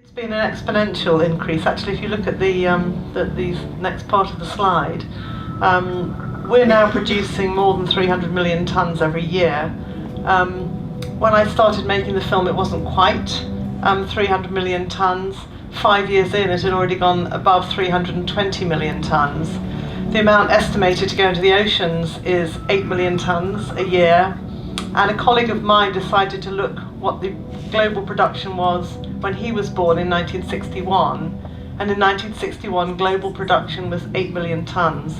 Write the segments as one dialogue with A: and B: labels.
A: It's been an exponential increase. Actually, if you look at the next part of the slide, we're now producing more than 300 million tonnes every year. When I started making the film, it wasn't quite 300 million tonnes. 5 years in, it had already gone above 320 million tonnes. The amount estimated to go into the oceans is 8 million tonnes a year. And a colleague of mine decided to look what the global production was when he was born in 1961. And in 1961, global production was 8 million tonnes.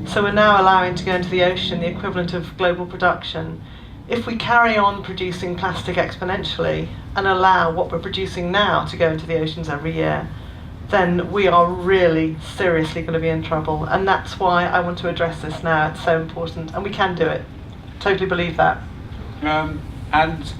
A: So we're now allowing to go into the ocean the equivalent of global production. If we carry on producing plastic exponentially and allow what we're producing now to go into the oceans every year, then we are really seriously going to be in trouble. And that's why I want to address this now. It's so important, and we can do it. Totally believe that.
B: And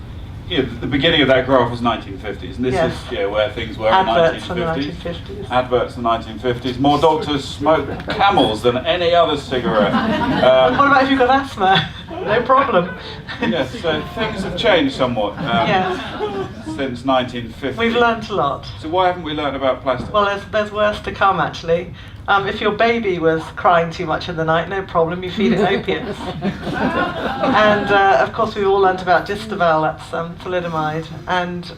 B: the beginning of that graph was 1950s, and this is where things were
A: Adverts
B: in the 1950s.
A: From the 1950s.
B: Adverts in the 1950s. More doctors smoked Camels than any other cigarette.
A: What about if you've got asthma? No problem.
B: Yes, so things have changed somewhat since 1950.
A: We've learnt a lot.
B: So why haven't we learnt about plastic?
A: Well, there's worse to come, actually. If your baby was crying too much in the night, no problem, you feed it opiates. And of course we've all learnt about Distaval, that's thalidomide. And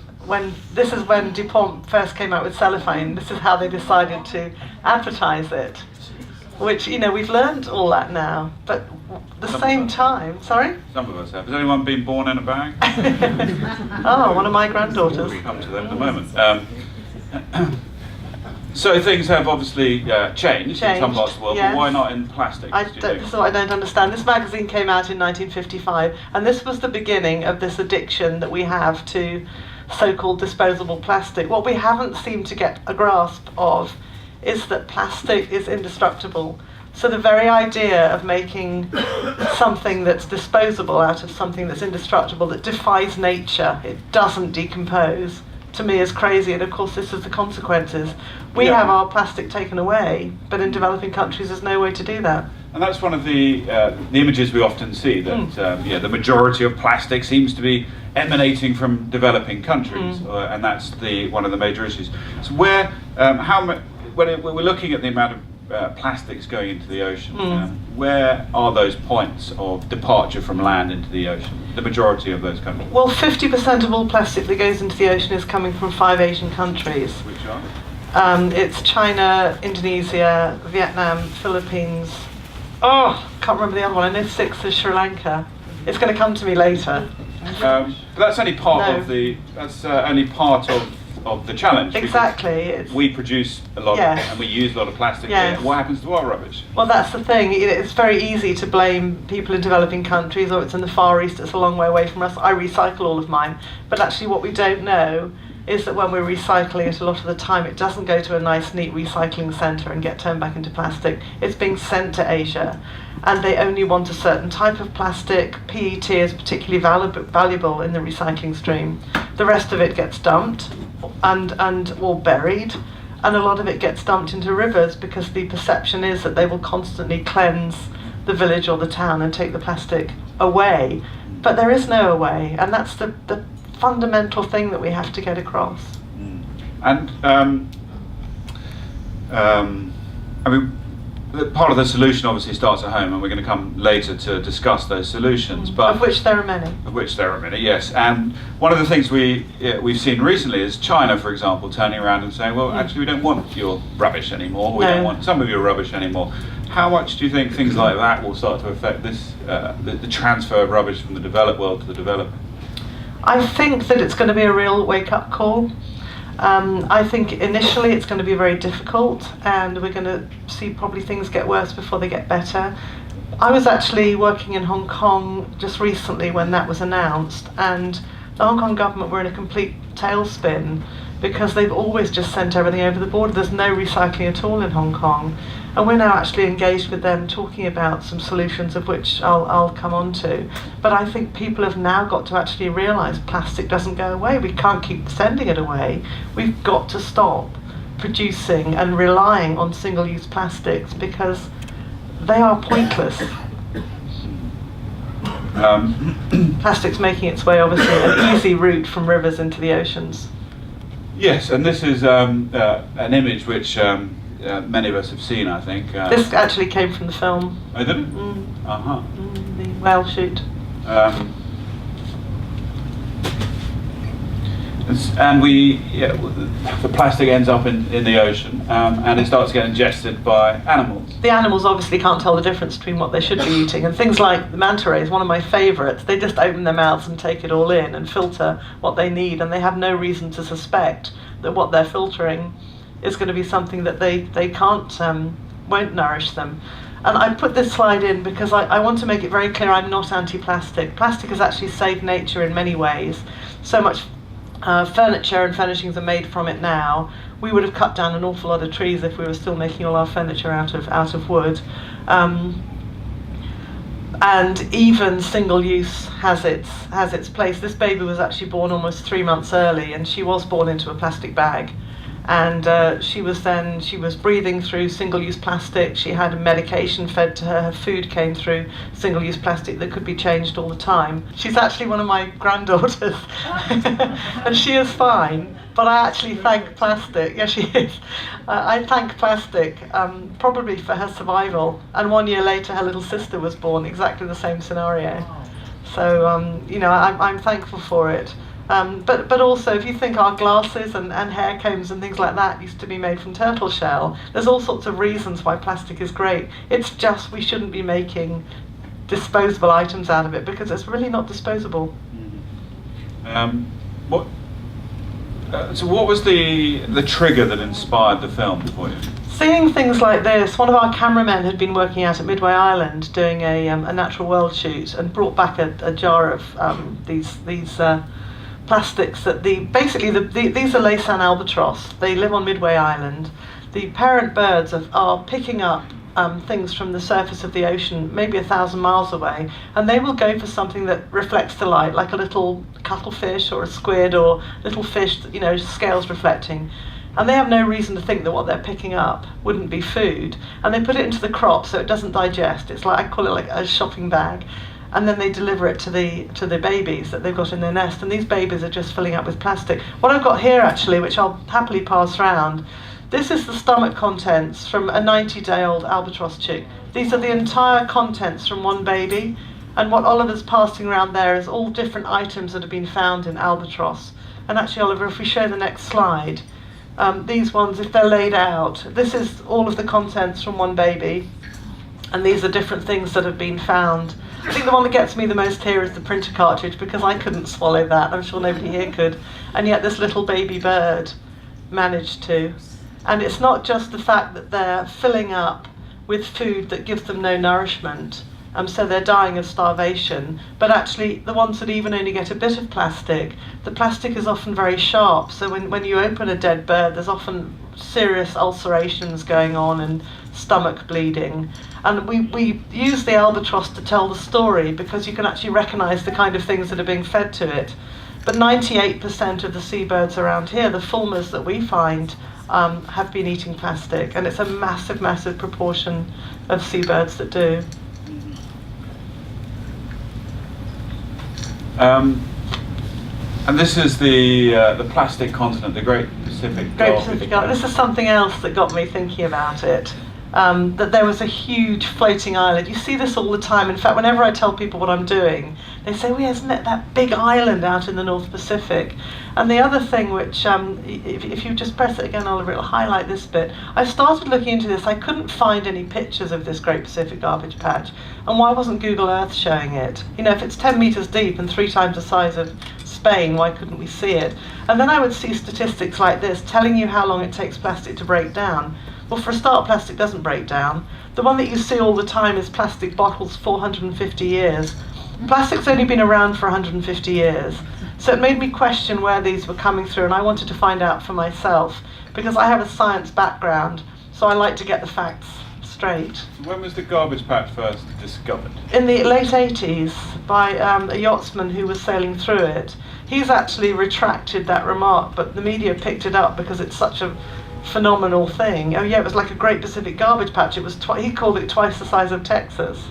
A: this is when DuPont first came out with cellophane. This is how they decided to advertise it. Which, we've learnt all that now. But at the same time, sorry?
B: Some of us have. Has anyone been born in a bag?
A: Oh, one of my granddaughters.
B: We'll come to them in a moment. So things have obviously changed in some parts of the world,
A: yes.
B: But why not in plastics?
A: This is what I don't understand. This magazine came out in 1955, and this was the beginning of this addiction that we have to so-called disposable plastic. What we haven't seemed to get a grasp of is that plastic is indestructible. So the very idea of making something that's disposable out of something that's indestructible, that defies nature, it doesn't decompose, to me is crazy. And of course this is the consequences. We have our plastic taken away, but in developing countries there's no way to do that.
B: And that's one of the images we often see, that the majority of plastic seems to be emanating from developing countries, and that's one of the major issues. So when we're looking at the amount of plastics going into the ocean, where are those points of departure from land into the ocean, the majority of those countries?
A: Well, 50% of all plastic that goes into the ocean is coming from 5 Asian countries.
B: Which are?
A: It's China, Indonesia, Vietnam, Philippines. Oh, can't remember the other one. I know 6 is Sri Lanka. It's going to come to me later.
B: But that's only part of the. That's only part of the challenge.
A: Exactly.
B: We produce a lot and we use a lot of plastic here. What happens to our rubbish?
A: Well, that's the thing. It's very easy to blame people in developing countries, or it's in the Far East, it's a long way away from us. I recycle all of mine. But actually what we don't know is that when we're recycling it, a lot of the time it doesn't go to a nice, neat recycling centre and get turned back into plastic. It's being sent to Asia, and they only want a certain type of plastic. PET is particularly valuable in the recycling stream. The rest of it gets dumped or buried, and a lot of it gets dumped into rivers because the perception is that they will constantly cleanse the village or the town and take the plastic away. But there is no away, and that's the fundamental thing that we have to get across.
B: And I mean, part of the solution obviously starts at home, and we're going to come later to discuss those solutions. But
A: of which there are many.
B: Of which there are many, yes. And one of the things we've seen recently is China, for example, turning around and saying, well, actually, we don't want your rubbish anymore. We don't want some of your rubbish anymore. How much do you think things like that will start to affect this, the transfer of rubbish from the developed world to the developing?
A: I think that it's going to be a real wake-up call. I think initially it's going to be very difficult, and we're going to see probably things get worse before they get better. I was actually working in Hong Kong just recently when that was announced, and the Hong Kong government were in a complete tailspin because they've always just sent everything over the border. There's no recycling at all in Hong Kong. And we're now actually engaged with them talking about some solutions, of which I'll come on to. But I think people have now got to actually realise plastic doesn't go away. We can't keep sending it away. We've got to stop producing and relying on single-use plastics because they are pointless. Plastic's making its way, obviously, an easy route from rivers into the oceans.
B: Yes, and this is an image which many of us have seen, I think.
A: This actually came from the film.
B: Oh, did it? Uh-huh.
A: The whale shoot.
B: And the plastic ends up in the ocean, and it starts getting ingested by animals.
A: The animals obviously can't tell the difference between what they should be eating, and things like the manta rays, one of my favourites, they just open their mouths and take it all in and filter what they need, and they have no reason to suspect that what they're filtering is going to be something that they can't, won't nourish them. And I put this slide in because I want to make it very clear I'm not anti-plastic. Plastic has actually saved nature in many ways. So much furniture and furnishings are made from it now. We would have cut down an awful lot of trees if we were still making all our furniture out of wood. And even single use has its place. This baby was actually born almost 3 months early, and she was born into a plastic bag. And she was breathing through single-use plastic. She had medication fed to her. Her food came through single-use plastic that could be changed all the time. She's actually one of my granddaughters, and she is fine. But I actually thank plastic. Yeah, she is. I thank plastic probably for her survival. And 1 year later, her little sister was born. Exactly the same scenario. So I'm thankful for it. But also, if you think our glasses and hair combs and things like that used to be made from turtle shell, there's all sorts of reasons why plastic is great. It's just we shouldn't be making disposable items out of it because it's really not disposable.
B: So what was the trigger that inspired the film for you?
A: Seeing things like this, one of our cameramen had been working out at Midway Island doing a natural world shoot and brought back a jar of these plastics that these are LaysanAlbatross. They live on Midway Island. The parent birds are picking up things from the surface of the ocean, maybe 1,000 miles away, and they will go for something that reflects the light, like a little cuttlefish or a squid or little fish, scales reflecting. And they have no reason to think that what they're picking up wouldn't be food. And they put it into the crop so it doesn't digest. It's like, I call it like a shopping bag. And then they deliver it to the babies that they've got in their nest, and these babies are just filling up with plastic. What I've got here actually, which I'll happily pass round, this is the stomach contents from a 90-day-old albatross chick. These are the entire contents from one baby, and what Oliver's passing around there is all different items that have been found in albatross. And actually, Oliver, if we show the next slide, these ones, if they're laid out, this is all of the contents from one baby, and these are different things that have been found. I think the one that gets me the most here is the printer cartridge, because I couldn't swallow that. I'm sure nobody here could. And yet this little baby bird managed to. And it's not just the fact that they're filling up with food that gives them no nourishment, so they're dying of starvation, but actually the ones that even only get a bit of plastic, the plastic is often very sharp. So when you open a dead bird, there's often serious ulcerations going on and stomach bleeding. And we use the albatross to tell the story because you can actually recognise the kind of things that are being fed to it. But 98% of the seabirds around here, the fulmars that we find, have been eating plastic, and it's a massive, massive proportion of seabirds that do.
B: And this is the plastic continent, the Great Pacific Gulf.
A: This is something else that got me thinking about it. That there was a huge floating island. You see this all the time. In fact, whenever I tell people what I'm doing, they say, well, isn't it that big island out in the North Pacific? And the other thing, which, if you just press it again, Oliver, it'll highlight this bit. I started looking into this. I couldn't find any pictures of this Great Pacific Garbage Patch. And why wasn't Google Earth showing it? If it's 10 meters deep and 3 times the size of Spain, why couldn't we see it? And then I would see statistics like this telling you how long it takes plastic to break down. Well, for a start, plastic doesn't break down. The one that you see all the time is plastic bottles, 450 years. Plastic's only been around for 150 years. So it made me question where these were coming through, and I wanted to find out for myself, because I have a science background, so I like to get the facts straight.
B: When was the garbage patch first discovered?
A: In the late 80s, by a yachtsman who was sailing through it. He's actually retracted that remark, but the media picked it up because it's such a phenomenal thing. Oh yeah, it was like a Great Pacific Garbage Patch. It was he called it twice the size of Texas,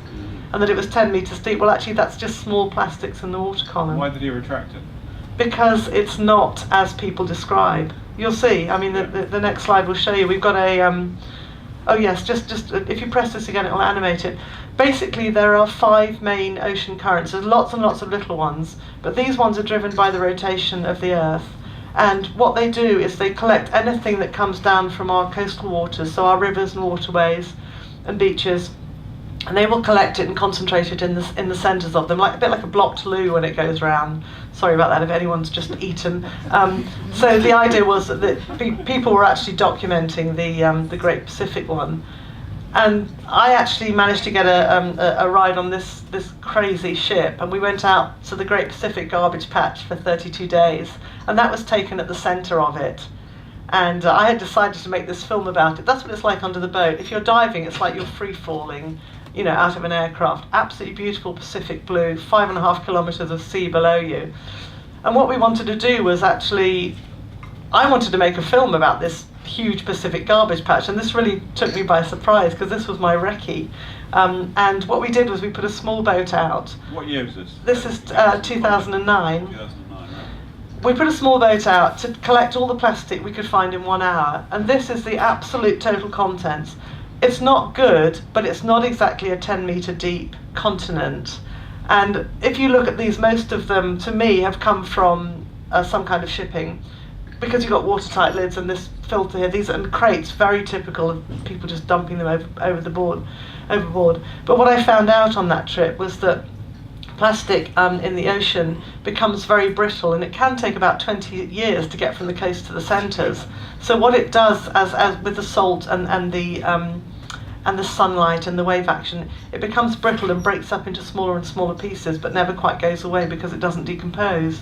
A: and that it was 10 meters deep. Well, actually, that's just small plastics in the water column.
B: Why did he retract it?
A: Because it's not as people describe. You'll see. I mean, the next slide will show you. We've got a, oh yes, just if you press this again, it will animate it. Basically, there are 5 main ocean currents. There's lots and lots of little ones, but these ones are driven by the rotation of the Earth. And what they do is they collect anything that comes down from our coastal waters, so our rivers and waterways and beaches, and they will collect it and concentrate it in the centres of them, like a bit like a blocked loo when it goes round. Sorry about that if anyone's just eaten. So the idea was that people were actually documenting the Great Pacific one, and I actually managed to get a ride on this crazy ship, and we went out to the Great Pacific garbage patch for 32 days, and that was taken at the centre of it. And I had decided to make this film about it. That's what it's like under the boat. If you're diving, it's like you're free falling, you know, out of an aircraft. Absolutely beautiful Pacific blue, 5.5 kilometres of sea below you. And what we wanted to do was actually, I wanted to make a film about this huge Pacific garbage patch, and this really took me by surprise because this was my recce. And what we did was we put a small boat out.
B: What year was this?
A: This is 2009.
B: 2009, right.
A: We put a small boat out to collect all the plastic we could find in 1 hour, and this is the absolute total contents. It's not good, but it's not exactly a 10-metre deep continent. And if you look at these, most of them, to me, have come from some kind of shipping, because you've got watertight lids and this filter here. These are crates, very typical of people just dumping them overboard. But what I found out on that trip was that plastic in the ocean becomes very brittle, and it can take about 20 years to get from the coast to the centres. So what it does, as with the salt and the sunlight and the wave action, it becomes brittle and breaks up into smaller and smaller pieces, but never quite goes away because it doesn't decompose.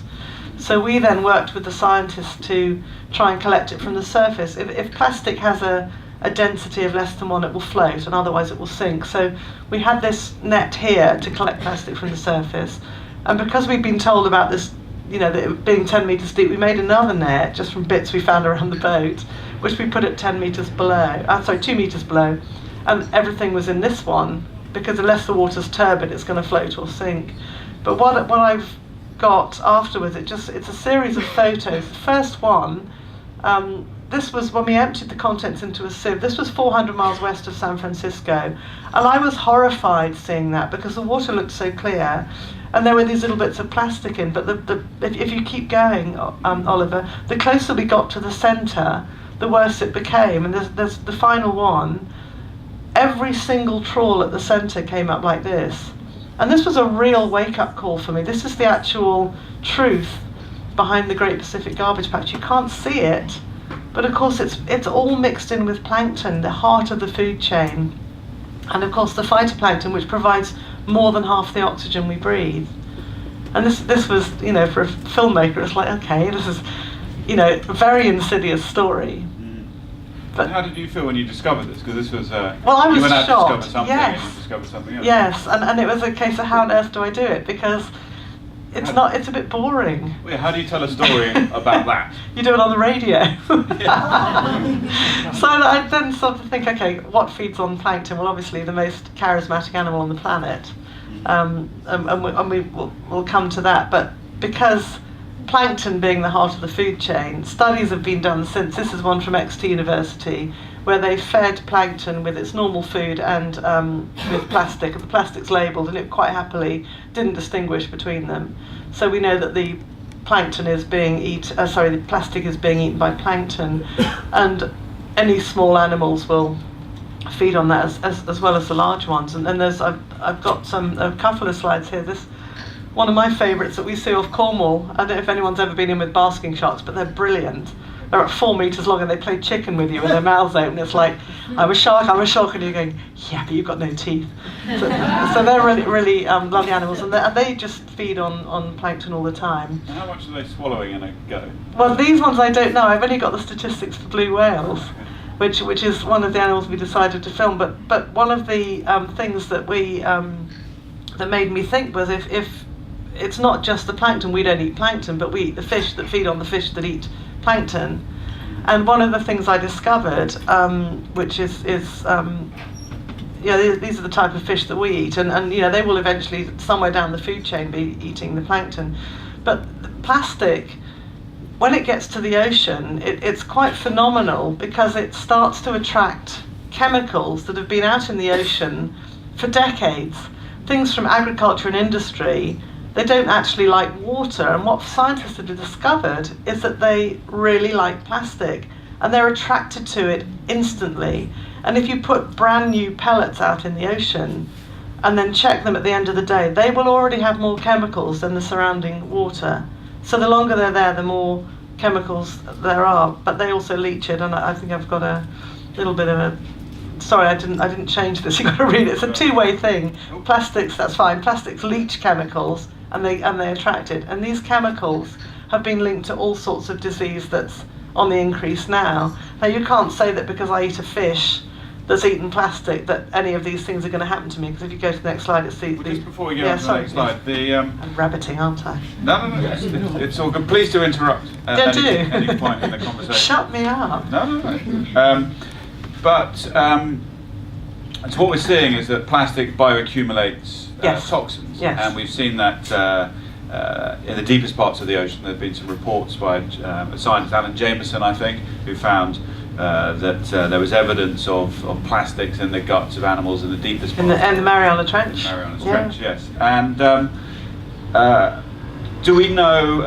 A: So we then worked with the scientists to try and collect it from the surface. If plastic has a density of less than 1, it will float, and otherwise it will sink. So we had this net here to collect plastic from the surface, and because we'd been told about this, you know, that it being 10 metres deep, we made another net just from bits we found around the boat, which we put at 10 metres below, 2 metres below, and everything was in this one, because unless the water's turbid, it's going to float or sink. But what I've got afterwards, it's a series of photos. The first one, this was when we emptied the contents into a sieve. This was 400 miles west of San Francisco, and I was horrified seeing that because the water looked so clear, and there were these little bits of plastic in. But if you keep going, Oliver, the closer we got to the centre, the worse it became. And there's the final one. Every single trawl at the centre came up like this, and this was a real wake-up call for me. This is the actual truth behind the Great Pacific Garbage Patch. You can't see it, but of course it's all mixed in with plankton, the heart of the food chain, and of course the phytoplankton, which provides more than half the oxygen we breathe. And this was, you know, for a filmmaker, it's like, okay, this is, you know, a very insidious story.
B: But how did you feel when you discovered this? Because this was
A: well, I was
B: you went out
A: shocked.
B: to discover something,
A: yes.
B: And you discovered something else.
A: Yes, and it was a case of how on earth do I do it, because it's a bit boring.
B: Well, how do you tell a story about that?
A: You do it on the radio. So I then sort of think, okay, what feeds on plankton? Well, obviously the most charismatic animal on the planet, and we'll come to that. But because plankton being the heart of the food chain, studies have been done since. This is one from Exeter University, where they fed plankton with its normal food and with plastic. The plastic's labelled, and it quite happily didn't distinguish between them. So we know that the plankton is being the plastic is being eaten by plankton, and any small animals will feed on that as well as the large ones. And then I've got a couple of slides here. This one of my favourites that we see off Cornwall. I don't know if anyone's ever been in with basking sharks, but they're brilliant. They're at 4 metres long and they play chicken with you with their mouths open. It's like, I'm a shark, and you're going, yeah, but you've got no teeth. So they're really, really lovely animals, and they just feed on plankton all the time.
B: How much are they swallowing in a go?
A: Well, these ones I don't know. I've only got the statistics for blue whales, which is one of the animals we decided to film. But one of the things that that made me think was if it's not just the plankton, we don't eat plankton, but we eat the fish that feed on the fish that eat plankton. And one of the things I discovered, which is these are the type of fish that we eat, and you know, they will eventually somewhere down the food chain be eating the plankton. But the plastic when it gets to the ocean, it's quite phenomenal because it starts to attract chemicals that have been out in the ocean for decades. Things from agriculture and industry, they don't actually like water, and what scientists have discovered is that they really like plastic and they're attracted to it instantly. And if you put brand new pellets out in the ocean and then check them at the end of the day, they will already have more chemicals than the surrounding water. So the longer they're there, the more chemicals there are, but they also leach it. And I think I've got a little bit of a, sorry, I didn't change this, you've got to read it. It's a two-way thing. Plastics, that's fine. Plastics leach chemicals and they attract it. And these chemicals have been linked to all sorts of disease that's on the increase now. Now you can't say that because I eat a fish that's eaten plastic that any of these things are going to happen to me, because if you go to the next slide, it's the...
B: Just before we go on to the next slide,
A: I'm rabbiting, aren't I?
B: No, it's all good. Please do interrupt at any point in the conversation.
A: Shut me up.
B: No. So what we're seeing is that plastic bioaccumulates toxins, and we've seen that in the deepest parts of the ocean. There have been some reports by a scientist, Alan Jameson, I think, who found that there was evidence of plastics in the guts of animals in the deepest parts.
A: In the Mariana Trench.
B: The Mariana Trench, yes. And do we know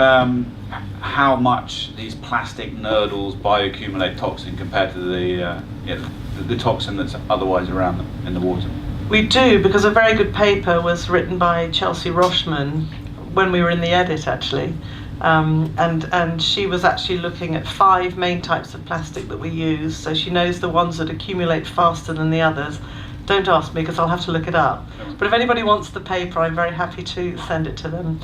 B: how much these plastic nurdles bioaccumulate toxin compared to the toxin that's otherwise around them in the water?
A: We do, because a very good paper was written by Chelsea Roshman when we were in the edit, actually. And she was actually looking at 5 main types of plastic that we use, so she knows the ones that accumulate faster than the others. Don't ask me, because I'll have to look it up. But if anybody wants the paper, I'm very happy to send it to them.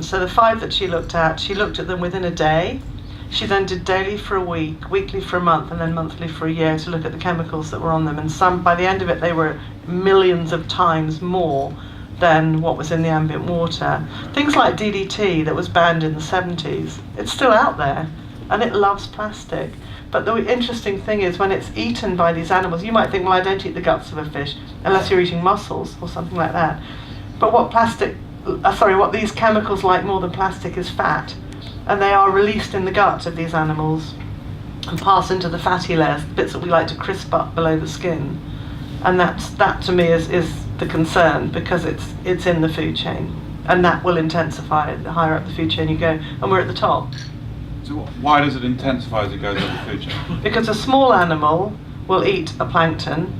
A: So the 5 that she looked at them within a day. She then did daily for a week, weekly for a month, and then monthly for a year to look at the chemicals that were on them. And some, by the end of it, they were millions of times more than what was in the ambient water. Things like DDT that was banned in the 70s, it's still out there, and it loves plastic. But the interesting thing is, when it's eaten by these animals, you might think, well, I don't eat the guts of a fish, unless you're eating mussels or something like that. But what these chemicals like more than plastic is fat, and they are released in the gut of these animals and pass into the fatty layers, the bits that we like to crisp up below the skin. And that to me is the concern, because it's in the food chain, and that will intensify the higher up the food chain you go, and we're at the top.
B: So why does it intensify as it goes up the food chain?
A: Because a small animal will eat a plankton,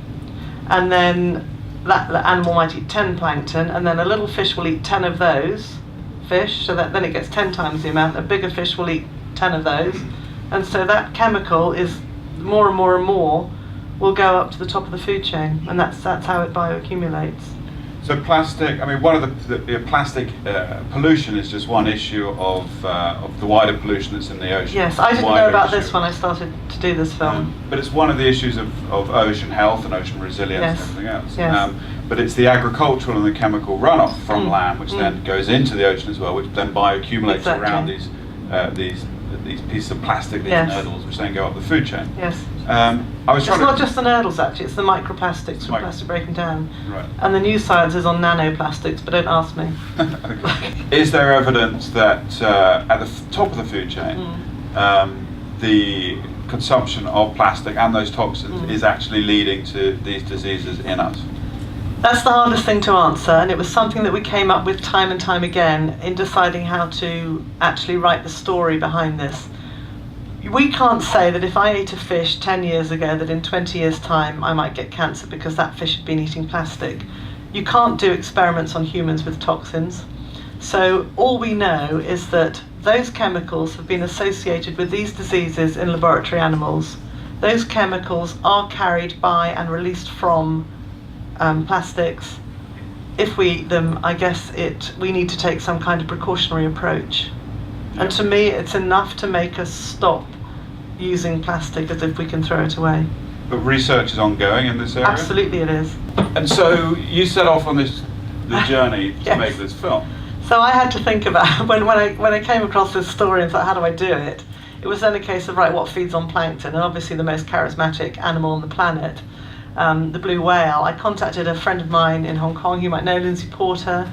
A: and then that animal might eat 10 plankton, and then a little fish will eat 10 of those fish, so that then it gets 10 times the amount. A bigger fish will eat 10 of those, and so that chemical is more and more and more will go up to the top of the food chain, and that's how it bioaccumulates.
B: So plastic, I mean, one of the plastic pollution is just one issue of the wider pollution that's in the ocean.
A: Yes, I didn't know about this when I started to do this film.
B: But it's one of the issues of ocean health and ocean resilience and everything else.
A: Yes.
B: But it's the agricultural and the chemical runoff from land, which then goes into the ocean as well, which then bioaccumulates around these pieces of plastic, these nurdles, which then go up the food chain.
A: Yes.
B: It's
A: not just the nurdles, actually, it's the microplastics from plastic breaking down.
B: Right.
A: And the new science is on nanoplastics, but don't ask me.
B: Is there evidence that at the top of the food chain, the consumption of plastic and those toxins is actually leading to these diseases in us?
A: That's the hardest thing to answer, and it was something that we came up with time and time again in deciding how to actually write the story behind this. We can't say that if I ate a fish 10 years ago that in 20 years' time I might get cancer because that fish had been eating plastic. You can't do experiments on humans with toxins. So all we know is that those chemicals have been associated with these diseases in laboratory animals. Those chemicals are carried by and released from plastics. If we eat them, I guess we need to take some kind of precautionary approach. And to me, it's enough to make us stop using plastic as if we can throw it away.
B: But research is ongoing in this area?
A: Absolutely it is.
B: And so you set off on the journey to make this film.
A: So I had to think about, when I came across this story and thought, how do I do it? It was then a case of, right, what feeds on plankton? And obviously the most charismatic animal on the planet, the blue whale. I contacted a friend of mine in Hong Kong, you might know, Lindsay Porter,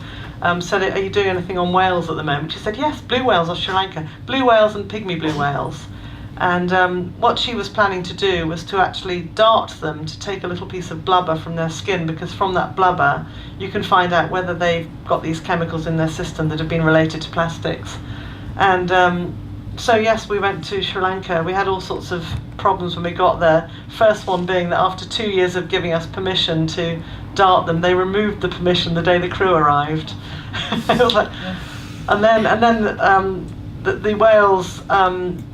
A: said, "Are you doing anything on whales at the moment?" She said, "Yes, blue whales off Sri Lanka, blue whales and pygmy blue whales." And what she was planning to do was to actually dart them, to take a little piece of blubber from their skin, because from that blubber you can find out whether they've got these chemicals in their system that have been related to plastics. And so yes, we went to Sri Lanka. We had all sorts of problems when we got there. First one being that after 2 years of giving us permission to dart them, they removed the permission the day the crew arrived. It was like, and then the whales,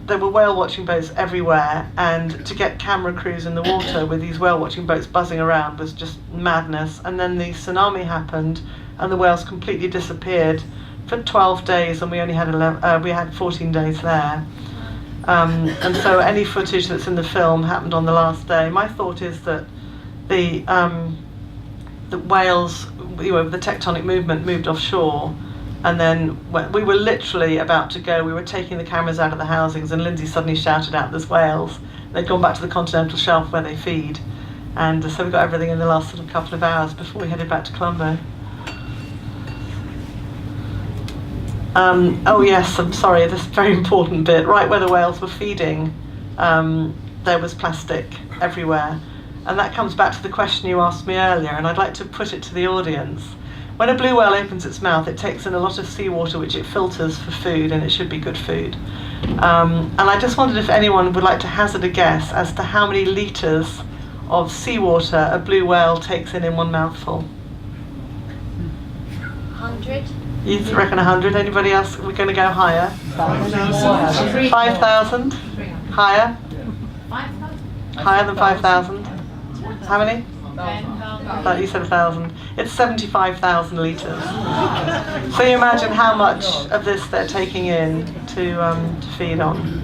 A: there were whale watching boats everywhere, and to get camera crews in the water with these whale watching boats buzzing around was just madness. And then the tsunami happened, and the whales completely disappeared for 12 days, and we only had 14 days there. And so any footage that's in the film happened on the last day. My thought is that the whales, the tectonic movement moved offshore, and then we were literally about to go. We were taking the cameras out of the housings, and Lindsay suddenly shouted out, "There's whales." They'd gone back to the continental shelf where they feed, and so we got everything in the last sort of couple of hours before we headed back to Colombo. Oh yes, I'm sorry, this very important bit. Right where the whales were feeding, there was plastic everywhere. And that comes back to the question you asked me earlier, and I'd like to put it to the audience. When a blue whale opens its mouth, it takes in a lot of seawater which it filters for food, and it should be good food. And I just wondered if anyone would like to hazard a guess as to how many litres of seawater a blue whale takes in one mouthful.
C: 100?
A: You reckon 100? Anybody else? We're going to go higher. 5,000? Higher?
C: 5,000?
A: Higher than 5,000? How many?
C: 10,000.
A: You said 1,000. It's 75,000 litres. So you imagine how much of this they're taking in to feed on.